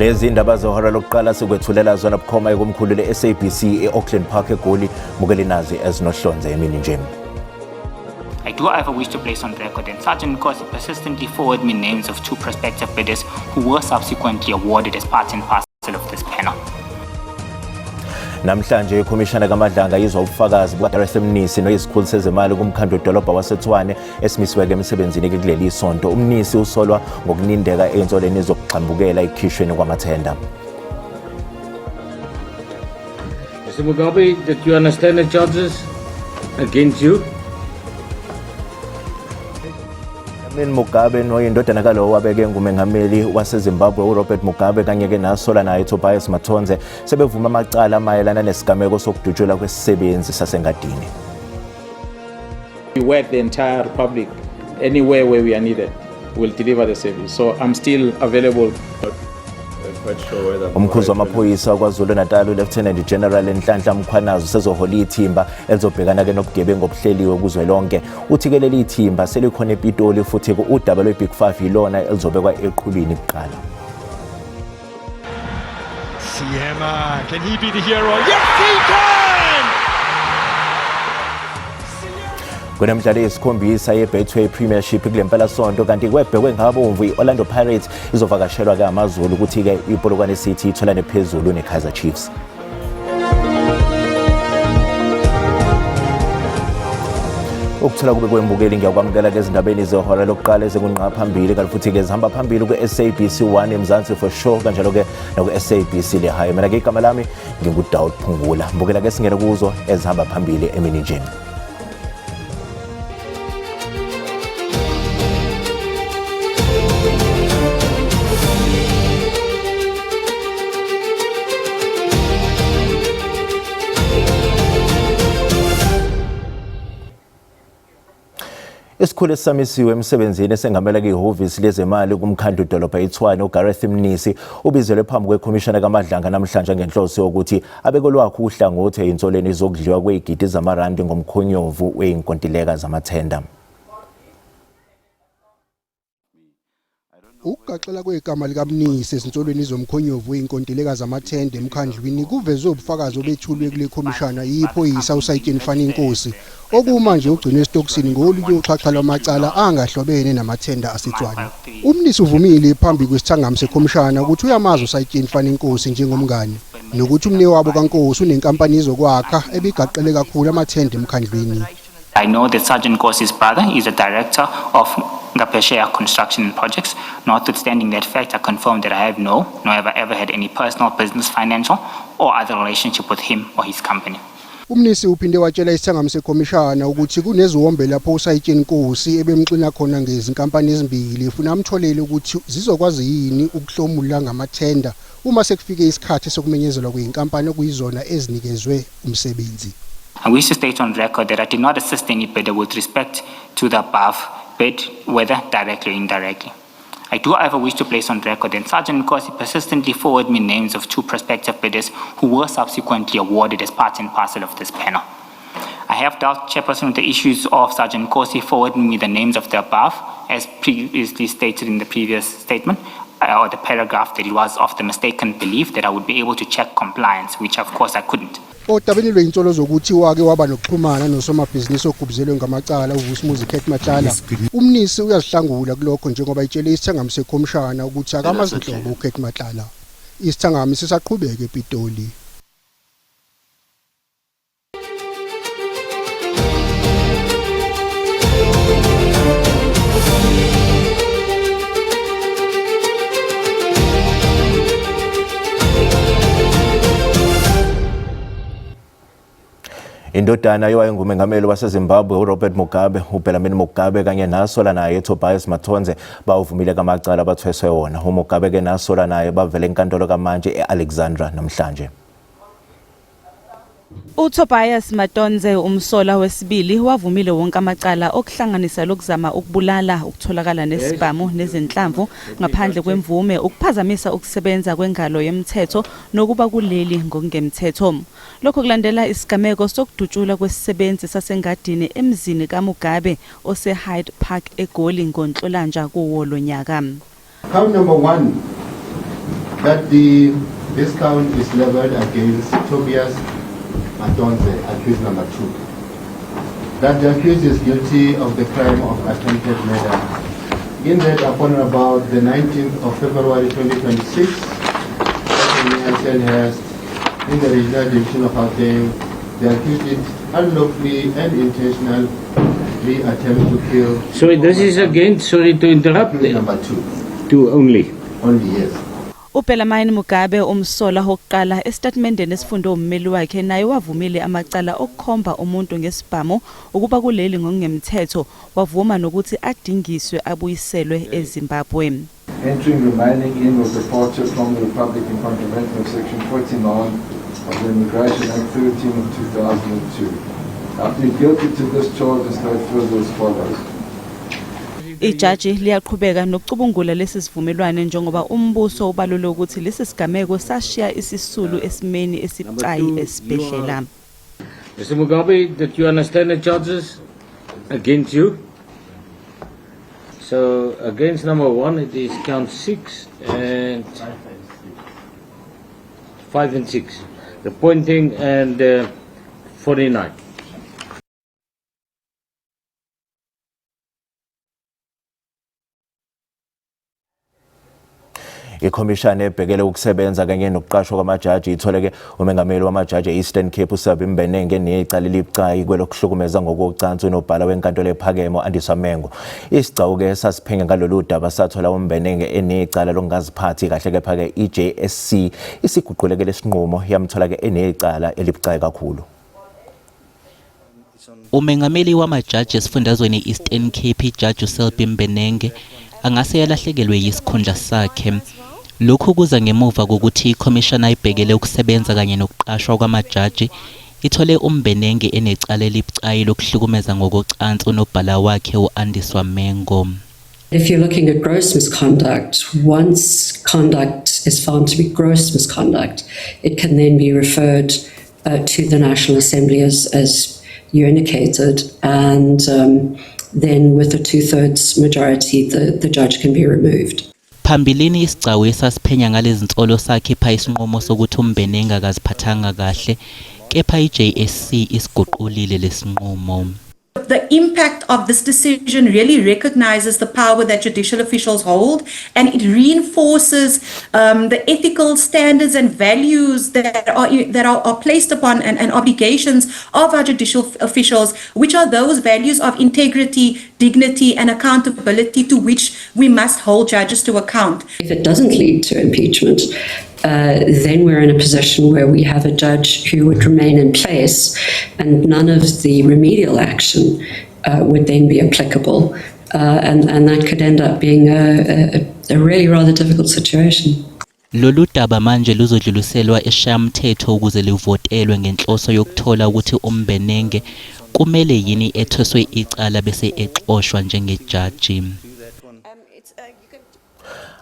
Lezi indaba zohora lokuqala sikwethulela zona bukhoma ekomkhulu le-SABC e-Auckland Park eGoli mukeli nazi ezinohlonze emini nje. I do however wish to place on record that Sergeant Nkosi persistently forwarded me names of 2 prospective bidders who were subsequently awarded as part and parcel of this panel. Namhlanje ikhomishana kaMadlanga izwa ubufakazi bukaDareth Mnisi noyisikhulu sezemali kumkhandlu wedolobha waseTshwane esimisiweke emsebenzini kuleli isonto. Umnisi usolwa ngokunindeka einsolweni zokuxambukela ikhishweni kwamathenda. Mr. Mugabe, that you understand the charges against you? Mugabe noyindodana kalowo wabeke ngumengameli waseZimbabwe uRobert Mugabe kanye ke nasola naye Tobias Matonze sebevuma amacala mayelana nesigameko sokudutshulwa kwesisebenzi sasengadini. We work the entire republic anywhere where we are needed. We'll deliver the service. So I'm still available. Umkhuzi wamaphoyisa kwaZulu Natal uLieutenant General Nhlanhla Mkhwanazi sezohola ithimba elizobhekana ke nobugebengu obuhleliwe kuzwelonke. Uthi ke leli ithimba selikhona ePitoli futhi udaba lweBig 5 ilona elizobekwa eqhulwini kuqala. Siema, can he be the hero? Yes, he can! Kunemidlalo yesikhombisa yeBetway Premiership kulempela sonto kanti kwebhekwe ngabomvu iOrlando Pirates izovakashelwa ke amaZulu ukuthi ke iPolokwane City ithola nephezulu neKaizer Chiefs. Ukuthola kube kwembukeli ngiyakwamukela ke ezindabeni zehora lokuqala ezikunqa phambili kanti futhi ke zihamba phambili ku-SABC 1 eMzansi for sure kanjalo ke naku-SABC le high. Mina ke igama lami nginguDaud Phungula. Mbukela ke singene kuzo ezihamba phambili emini nje. Isikhulu esamisiwe emsebenzini esengamela kwihhovisi lezemali kumkhandlu dolobha eTshwane uGareth Mnisi ubizelwe phambi kwekhomishana kaMadlanga namhlanje ngenhloso yokuthi abekolwakhe uhlangothi einsolweni zokudliwa kwezigidi zamarandi ngomkhonyovu weinkontileka zamathenda. Ukugaxela kwegama likaMnisi ezinsolweni zomkhonyovu weinkontileka zamathenda emkhandlwini kuvezwe ubufakazi obethulwe kule khomishana yiphoyisa uSayitsheni Fani Nkosi okumanje ugcinwe esitokisini ngolunye uxhaxha lwamacala angahlobene namathenda aseTshwane. Umnisi uvumile phambi kwesithangami sekhomishana ukuthi uyamazi uSayitsheni Fani Nkosi njengomngane nokuthi umne wabo kaNkosi unenkampani ezokwakha ebigaxele kakhulu amathenda emkhandlwini. I know that Sergeant Nkosi's brother is a director of Ngapesheya Construction and Projects. Notwithstanding that fact, I confirm that I have nor have I ever had any personal, business, financial or other relationship with him or his company. Umnisi uphinde watshela isithangami sekhomishana ukuthi kuneziwombe lapho uSayitsheni Nkosi ebemxina khona ngezinkampani ezimbili ufuna amtholele ukuthi zizokwazi yini ukuhlomula ngamathenda uma sekufike isikhathi sokumenyezelwa kweinkampani okuyizona ezinikezwe umsebenzi. I wish to state on record that I did not assist any bidder with respect to the above bid, whether directly or indirectly. I do however wish to place on record that Sergeant Nkosi persistently forwarded me names of 2 prospective bidders who were subsequently awarded as part and parcel of this panel. I have dealt, Chairperson, with the issues of Sergeant Nkosi forwarding me the names of the above, as previously stated in the previous statement, or the paragraph that it was of the mistaken belief that I would be able to check compliance, which of course I couldn't. Odabeni lweinsolo zokuthi wake waba nokuxhumana nosomabhizinisi ogubzelwe ngamacala uVusumuzi Kate Matala. Umnisi uyazihlangula kulokho njengoba itshele isithangami sekhomishana ukuthi akamazi inhlobo uKate Matala. Isithangami sisaqhubeka ePitoli. Indodana yowayengumengameli waseZimbabwe uRobert Mugabe uBenjamin Mugabe kanye nasola naye Tobias Matonze bawuvumile kamacala abathweswe wona. uMugabe ke nasola naye bavele enkantolo kamanje eAlexandra namhlanje. uTobias Matonze umsola wesibili wavumile wonke amacala okuhlanganisa lokuzama ukubulala ukutholakala nesibhamu nezinhlamvu ngaphandle kwemvume ukuphazamisa ukusebenza kwengalo yemthetho nokuba kuleli ngokungemthetho. Lokho kulandela isigameko sokudutshulwa kwesisebenzi sasengadini emzini kaMugabe oseHyde Park eGoli ngoNhlolanja kuwo lo nyaka. Count number 1. that this count is leveled against Tobias Madonze, accused number 2. That the accused is guilty of the crime of attempted murder. In that, upon about the 19th of February 2026, in the regional division of Gauteng, the accused did unlawfully and intentionally attempt to kill. Sorry, this is again, sorry to interrupt. Number 2. 2 only. Only, yes. uPhelamayini Mugabe umsola wokuqala estatementeni esifunde ummeli wakhe naye wavumile amacala okukhomba umuntu ngesibhamu ukuba kuleli ngokungemthetho wavuma nokuthi adingiswe abuyiselwe eZimbabwe. Entering, remaining in or departure from the Republic in contravention of Section 49 of the Immigration Act 13 of 2002. I plead guilty to this charge and state further as follows. Ijaji liyaqhubeka nokucubungula lesi sivumelwano njengoba umbuso ubalule ukuthi lesi sigameko sashiya isisulu esimeni esibucayi esibhedlela. Mr. Mugabe, that you understand the charges against you? So, against number 1, it is count 6 and 5 and 6. The pointing and 49. Ikhomishana ebhekele ukusebenza kanye nokuqashwa kwamajaji itholeke umengameli wamajaji e-Eastern Cape uSabi Mbenenge necala elibucayi kwelokuhlukumeza ngokocansi unobhala wenkantolo ephakeme uAndiswa Mengo. Isigcawu ke sasiphenge ngalolu daba sathola uMbenenge enecala lokungaziphathi kahle kepha ke iJSC isiguqulekele isinqumo yamthola ke enecala elibucayi kakhulu. Umengameli wamajaji esifundazweni e-Eastern Cape iJaji uSabi Mbenenge angase yalahlekelwe yisikhundla sakhe. Lokhu kuza ngemuva kokuthi ikhomishana ibhekele ukusebenza kanye nokuqashwa kwamajaji ithole uMbenenge enecala elibucayi lokuhlukumeza ngokocansi unobhala wakhe uAndiswa Mengo. If you're looking at gross misconduct, once conduct is found to be gross misconduct, it can then be referred to the National Assembly as you indicated, and then with a 2/3 majority, the judge can be removed. Phambilini isigcawu esasiphenya ngalezi nsolo sakhipha isinqumo sokuthi uMbenenge akaziphathanga kahle, kepha iJSC isiguqulile lesinqumo. The impact of this decision really recognizes the power that judicial officials hold, and it reinforces the ethical standards and values that are placed upon and obligations of our judicial officials, which are those values of integrity, dignity, and accountability to which we must hold judges to account. If it doesn't lead to impeachment, then we're in a position where we have a judge who would remain in place and none of the remedial action would then be applicable. And that could end up being a really rather difficult situation. Lolu daba manje luzodluliselwa eshamthetho ukuze livotelwe ngenhloso yokuthola ukuthi uMbenenge kumele yini ethoswe icala bese exoshwa njengejaji.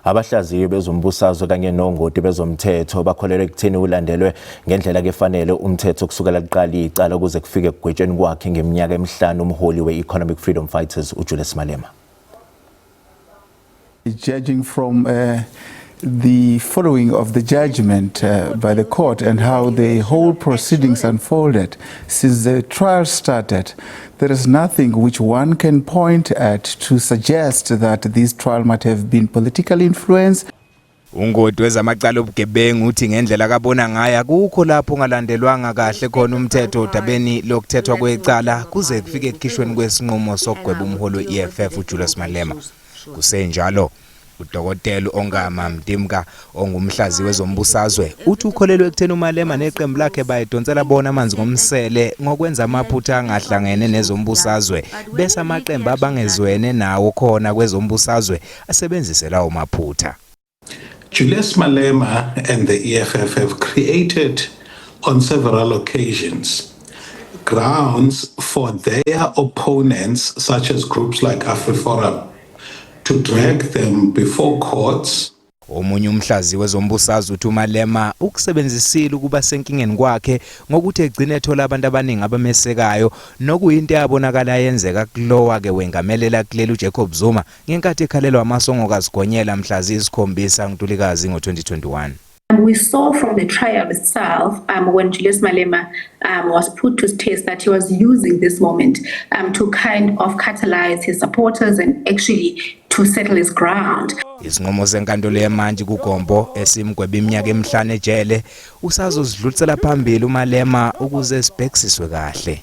Abahlaziyi bezombusazwe kanye nongoti bezomthetho bakholelwa ekutheni ulandelwe ngendlela efanele umthetho kusukela kuqala icala ukuze kufike kugwetshweni kwakhe ngeminyaka emihlanu umholi we-Economic Freedom Fighters uJulius Malema. Judging from the following of the judgment by the court and how the whole proceedings unfolded since the trial started, there is nothing which one can point at to suggest that this trial might have been politically influenced. Ungoti wezamacala obugebengu uthi ngendlela kabona ngayo akukho lapho ungalandelwanga kahle khona umthetho odabeni lokuthethwa kwecala kuze kufike ekukhishweni kwesinqumo sokugweba umholi we-EFF uJulius Malema. Kusenjalo uDokotela Ongama Mdimka ongumhlazi wezombusazwe uthi ukholelwe ekutheni uMalema neqembu lakhe bayidonsela bona amanzi ngomsele ngokwenza amaphutha angahlangene nezombusazwe bese amaqembu abangezwene nawo khona kwezombusazwe asebenzise lawo maphutha. Julius Malema and the EFF have created on several occasions grounds for their opponents, such as groups like AfriForum, to drag them before courts. Omunye umhlazi wezombusazwe uthi uMalema ukusebenzisile ukuba senkingeni kwakhe ngokuthi egcine ethola abantu abaningi abamesekayo nokuyinto yabonakala yenzeka kulowa ke wengamelela kuleli uJacob Zuma ngenkathi ekhalelwa amasongo kaZigonyela mhla ziyisikhombisa kuNtulikazi ngo-2021. We saw from the trial itself, when Julius Malema was put to test, that he was using this moment to kind of catalyze his supporters and actually to settle his ground. Isinqumo senkantolo yamanje kuGombo esimgweba iminyaka emihlanu ejele usazozidlulisela phambili uMalema ukuze sibhekisiswe kahle.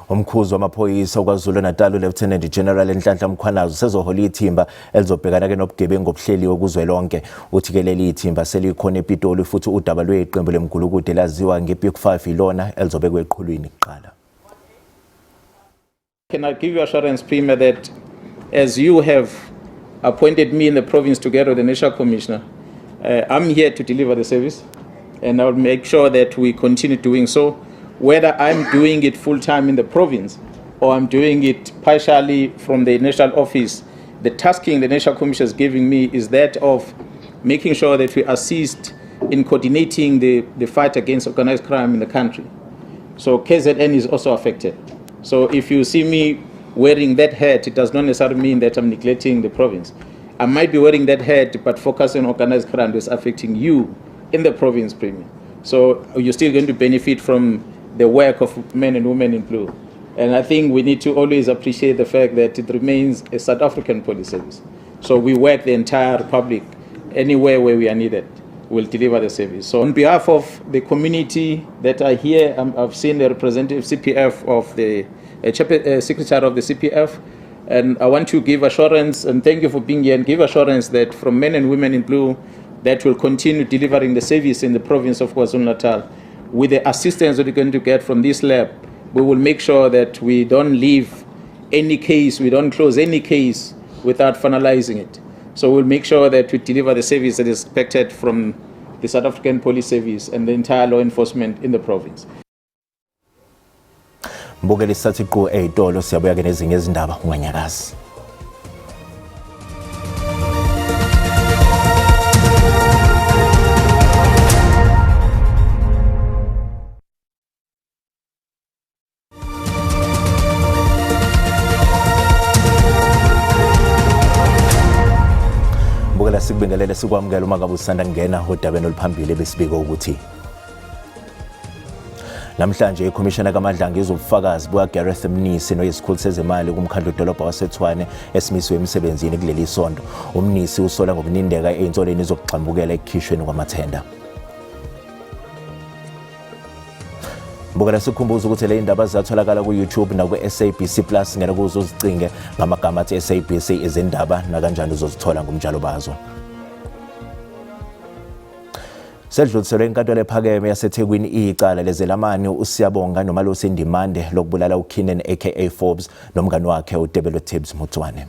Umkhuzi wamaphoyisa kwaZulu Natal uLieutenant General Nhlanhla Mkhwanazi sezohola ithimba elizobhekana ke nobugebengu obuhleliwe kuzwelonke. Uthi ke leli ithimba selikhona ePitoli futhi udaba lweqembu lemgulukude laziwa ngeBig 5 ilona elizobekwe eqhulwini kuqala. Can I give you assurance, Premier, that as you have appointed me in the province together with the National Commissioner, I'm here to deliver the service, and I'll make sure that we continue doing so. Whether I'm doing it full-time in the province or I'm doing it partially from the national office, the tasking the National Commission is giving me is that of making sure that we assist in coordinating the fight against organized crime in the country. So KZN is also affected. So if you see me wearing that hat, it does not necessarily mean that I'm neglecting the province. I might be wearing that hat but focusing on organized crime that's affecting you in the province, Premier. So you're still going to benefit from the work of men and women in blue. And I think we need to always appreciate the fact that it remains a South African police service. So we work the entire republic, anywhere where we are needed, we'll deliver the service. So on behalf of the community that are here, I've seen the representative CPF of the secretary of the CPF, and I want to give assurance, and thank you for being here, and give assurance that from men and women in blue, that will continue delivering the service in the province of KwaZulu-Natal. With the assistance that we're going to get from this lab, we will make sure that we don't leave any case, we don't close any case without finalizing it. So we'll make sure that we deliver the service that is expected from the South African Police Service and the entire law enforcement in the province. Mbukeli sathi qo eyitolo siyabuya ke nezinye izindaba unganyakazi. Sikubingelele sikwamukela uma ngabe usanda ngena odabeni oluphambili besibiko ukuthi namhlanje iCommissioner kaMadlanga izobufakazi bukaGareth Mnisi noyisikhulu sezemali kumkhandlu dolobha waseTshwane esimiswe emsebenzini kuleli sonto. Umnisi usola ngokunindeka einsoleni izokugxambukela ekukhishweni kwamathenda. Mbukela sikhumbuza ukuthi le indaba ziyatholakala ku YouTube na ku SABC Plus ngena kuzo uzicinge ngamagama athi SABC izindaba na kanjani uzozithola ngomjalo bazo. Sedluliselwe inkantolo ephakeme yaseThekwini icala lezelamani uSiyabonga noMalusi Ndimande lokubulala uKeenan aka Forbes nomngani wakhe uDebelo Tibbs Mutswane.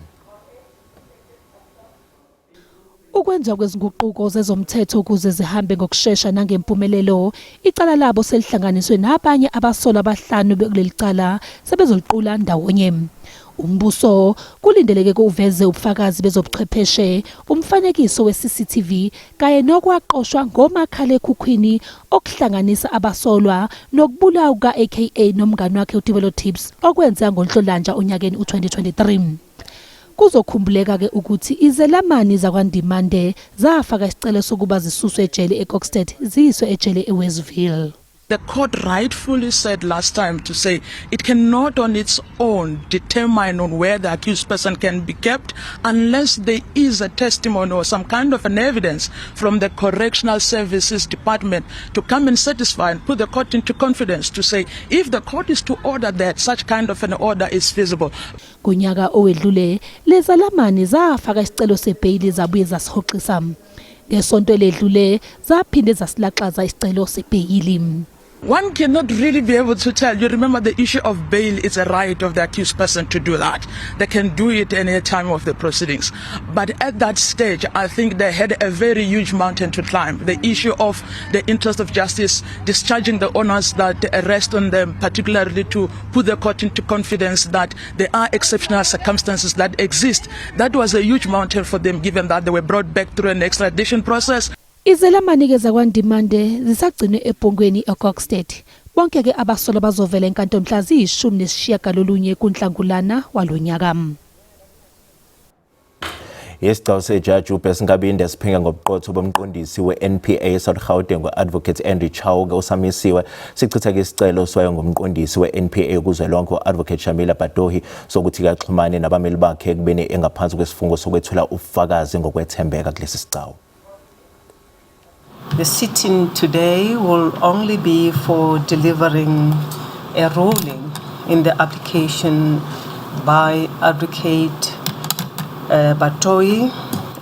Ukwenza kwezinguquko zezomthetho ukuze zihambe ngokusheshsha nangempumelelo, icala labo selihlanganiswe nabanye abasola abahlanu bekuleli cala sebezoliqula ndawonye. Umbuso kulindeleke uveze ubufakazi bezobuchwepheshe, umfanekiso we-CCTV kanye nokwaqoshwa ngomakhalekhukhwini okuhlanganisa abasolwa nokubulawa kuka-aka nomngani wakhe uDebelo Tibbs okwenza ngoNhlolanja onyakeni u-2023. Kuzokhumbuleka ke ukuthi izelamani zakwaNdimande zafaka isicelo sokuba zisuswe ejele eKokstad ziyiswe ejele eWestville. The court rightfully said last time to say it cannot on its own determine on where the accused person can be kept unless there is a testimony or some kind of an evidence from the Correctional Services Department to come and satisfy and put the court into confidence to say if the court is to order that such kind of an order is feasible. Kunyaka owedlule lezalamani zafaka isicelo sebhayili zabuye zasihoxisa. Ngesonto eledlule zaphinde zasilaxaza isicelo sebhayili. One cannot really be able to tell. You remember the issue of bail is a right of the accused person to do that. They can do it any time of the proceedings. But at that stage, I think they had a very huge mountain to climb. The issue of the interest of justice, discharging the onus that rest on them, particularly to put the court into confidence that there are exceptional circumstances that exist. That was a huge mountain for them, given that they were brought back through an extradition process. Izelamani-ke zakwaNdimande zisagcinwe ebhongweni eKokstad. Bonke-ke abasolwa bazovela enkantolo mhla ziyi-19 kuNhlangulana walonyaka. Yesigawu sejaji uBesingabinde siphinga ngobuqotho bomqondisi we-NPA South Gauteng Advocate Andy Chauke usamisiwe. Sichitha-ke isicelo swayo ngomqondisi we-NPA kuzwelonke Advocate Shamila Batohi sokuthi kaxhumane nabameli bakhe ekubeni engaphansi kwesifungo sokwethula ufakazi ngokwethembeka kulesi sigawu. The sitting today will only be for delivering a ruling in the application by Advocate Batohi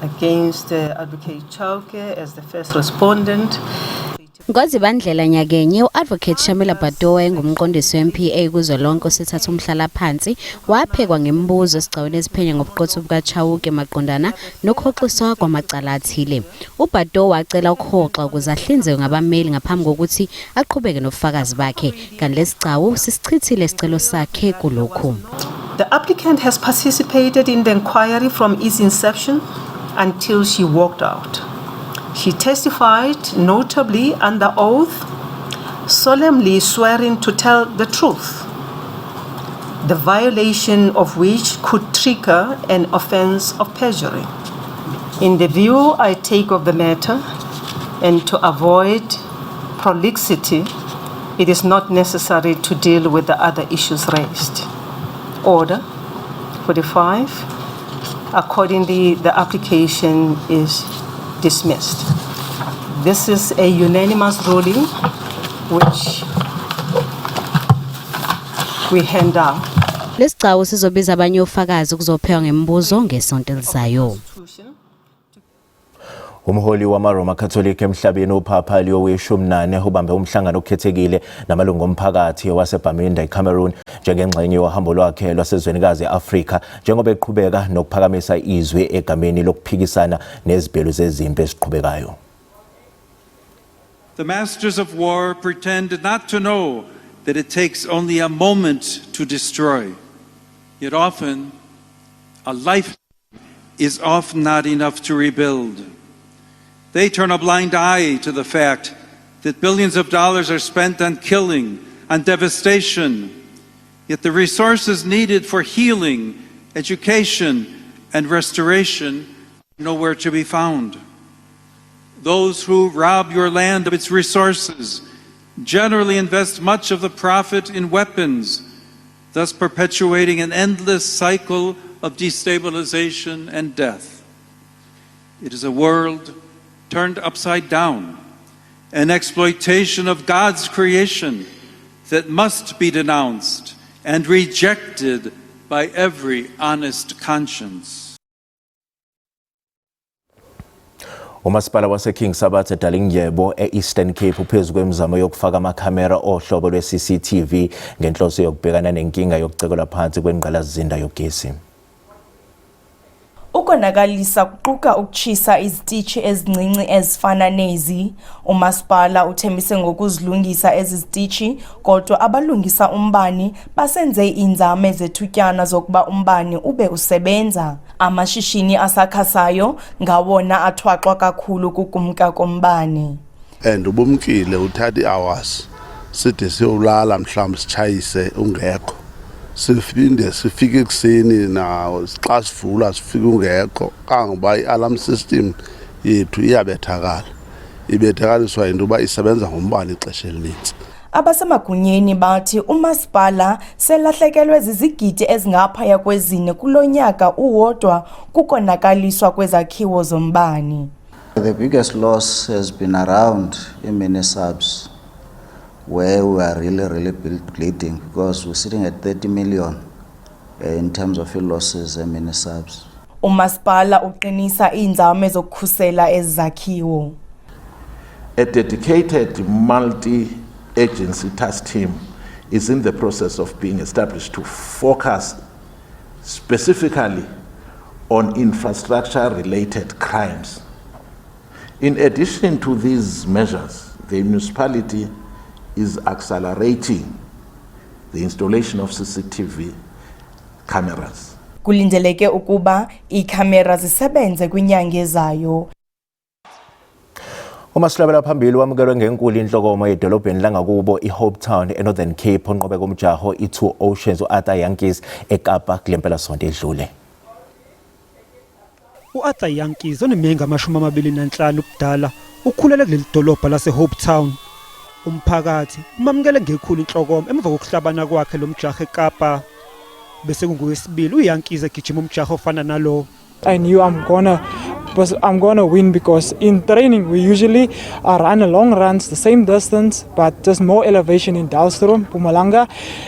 against Advocate Chauke as the first respondent. Ngozibandlela nyakenye uAdvocate Shamila Batohi ngumqondisi we-NPA kuzwelonke osithatha umhlalaphansi waphekwa ngemibuzo esigcawini esiphenya ngobuqotho bukaChauke maqondana nokhoxiswa kwamacala athile. uBatohi wacela ukuhoxa ukuze ahlinzekwe ngabameli ngaphambi kokuthi aqhubeke nobufakazi bakhe. Kanti lesigcawu sisichithile isicelo sakhe kulokhu. The applicant has participated in the inquiry from its inception until she walked out. She testified notably under oath, solemnly swearing to tell the truth, the violation of which could trigger an offense of perjury. In the view I take of the matter, and to avoid prolixity, it is not necessary to deal with the other issues raised. Order 45. Accordingly, the application is dismissed. This is a unanimous ruling which we hand out. Lesigcawu sizobiza abanye ofakazi ukuzophekwa ngemibuzo ngesonto elizayo. Umholi wamaRoma Catholic emhlabeni uPapa Leo we-18 ubambe umhlangano okhethekile namalungu omphakathi waseBamenda eCameroon njengengxenye yohambo lwakhe lwasezwenikazi eAfrika njengoba eqhubeka nokuphakamisa izwi egameni lokuphikisana nezibhelu zezimpi eziqhubekayo. The masters of war pretend not to know that it takes only a moment to destroy. Yet often, a life is often not enough to rebuild. They turn a blind eye to the fact that billions of dollars are spent on killing, on devastation, yet the resources needed for healing, education, and restoration are nowhere to be found. Those who rob your land of its resources generally invest much of the profit in weapons, thus perpetuating an endless cycle of destabilization and death. It is a world turned upside down, an exploitation of God's creation that must be denounced and rejected by every honest conscience. Umasipala wase-King Sabbath eDalindyebo e-Eastern Cape uphezu kwemizamo yokufaka amakhamera ohlobo lwe-CCTV ngenhloso yokubhekana nenkinga yokucekelwa phansi kwengqalasizinda yogesi. Ukonakalisa kuquka ukuchisa izitishi ezincinci ezifana nezi. Umasipala uthembise ngokuzilungisa ezizitishi, kodwa abalungisa umbani basenze inzame zethutyana zokuba umbani ube usebenza. Amashishini asakhasayo ngawona athwaxwa kakhulu kukumka kombani. And ubumkile uthatha i-hours sithi siyolala mhlawumbe sichayise ungekho. Sifinde sifike ekuseni na xa sivula sifike ungekho kangoba i-alarm system yethu iyabethakala. Ibethakaliswa into uba isebenza ngombani ixesha elininzi. Abasemagunyeni bathi umasipala selahlekelwe zizigidi ezingaphaya kwezine kulonyaka uwodwa kukonakaliswa kwezakhiwo zombani. The biggest loss has been around many subs where we are really bleeding because we're sitting at 30 million in terms of losses many subs. Umasipala uqinisa inzame zokukhusela ezakhiwo. A dedicated multi agency task team is in the process of being established to focus specifically on infrastructure-related crimes. In addition to these measures, the municipality is accelerating the installation of CCTV cameras. Kulindeleke ukuba ikhamera zisebenze kwinyanga ezayo. Umasilabela phambili wamukelwe ngenkulu inhlokoma edolobheni langakubo iHope Town eNorthern Cape onqobe kumjaho i2 Oceans uArthur Yankees eKapa kulempela sonto edlule. uArthur Yankees oneminyaka 25 ubudala ukhulele kuleli dolobha laseHope Town. Umphakathi umamukele ngekhulu inhlokoma emva kokuhlabana kwakhe lomjaho eKapa. Bese kungokwesibili uYankees egijima umjaho ofana nalo. I knew I'm gonna win because in training we usually run long runs the same distance but just more elevation in Dalstrom, Mpumalanga,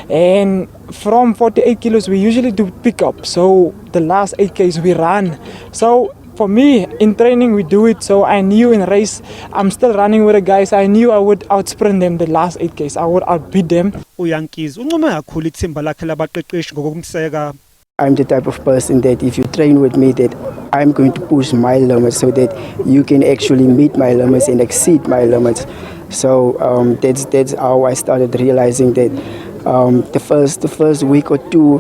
and from 48 kilos we usually do pick up, so the last 8Ks we run. So for me in training we do it, so I knew in race I'm still running with the guys, I knew I would outsprint them the last 8Ks, I would outbeat them. uYankees uncome kakhulu ithimba lakhe labaqeqeshi ngokumseka. I'm the type of person that if you train with me that I'm going to push my limits so that you can actually meet my limits and exceed my limits. So that's how I started realizing that the first week or two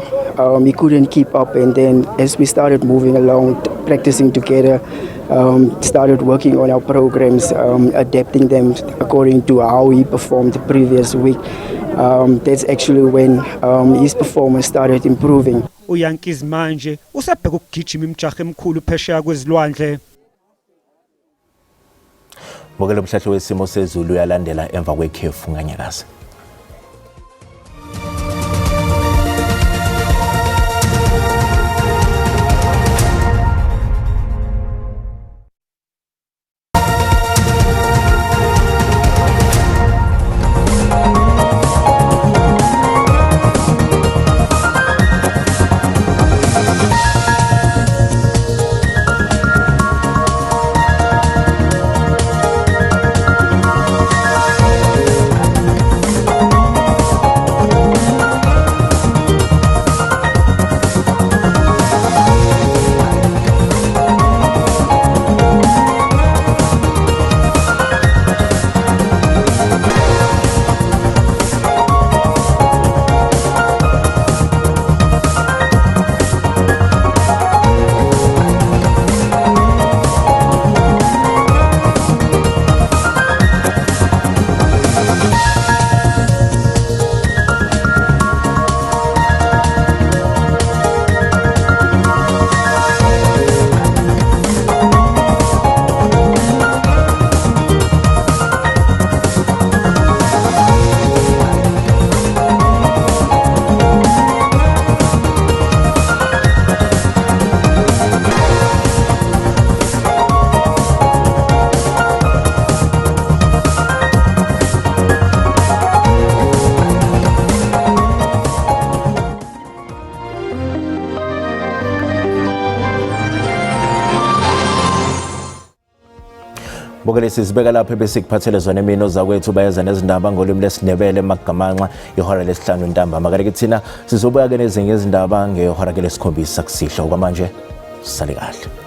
we couldn't keep up, and then as we started moving along, practicing together, started working on our programs, adapting them according to how he performed the previous week. That's actually when his performance started improving. uYankees manje usabheka ukugijima imjaho emkhulu phesheya kwezilwandle. Mokele umhlahlo wesimo sezulu uyalandela emva kwekhefu nganyakaza. Bokele sizibeka lapha besikuphathele zona emini ozakwethu bayeza nezindaba ngolimi lesiNdebele Magamanxa ihora lesihlanu ntambama. Kanti thina sizobuya ke nezinye izindaba ngehora ke lesikhombisa kusihlwa kwamanje sisale kahle.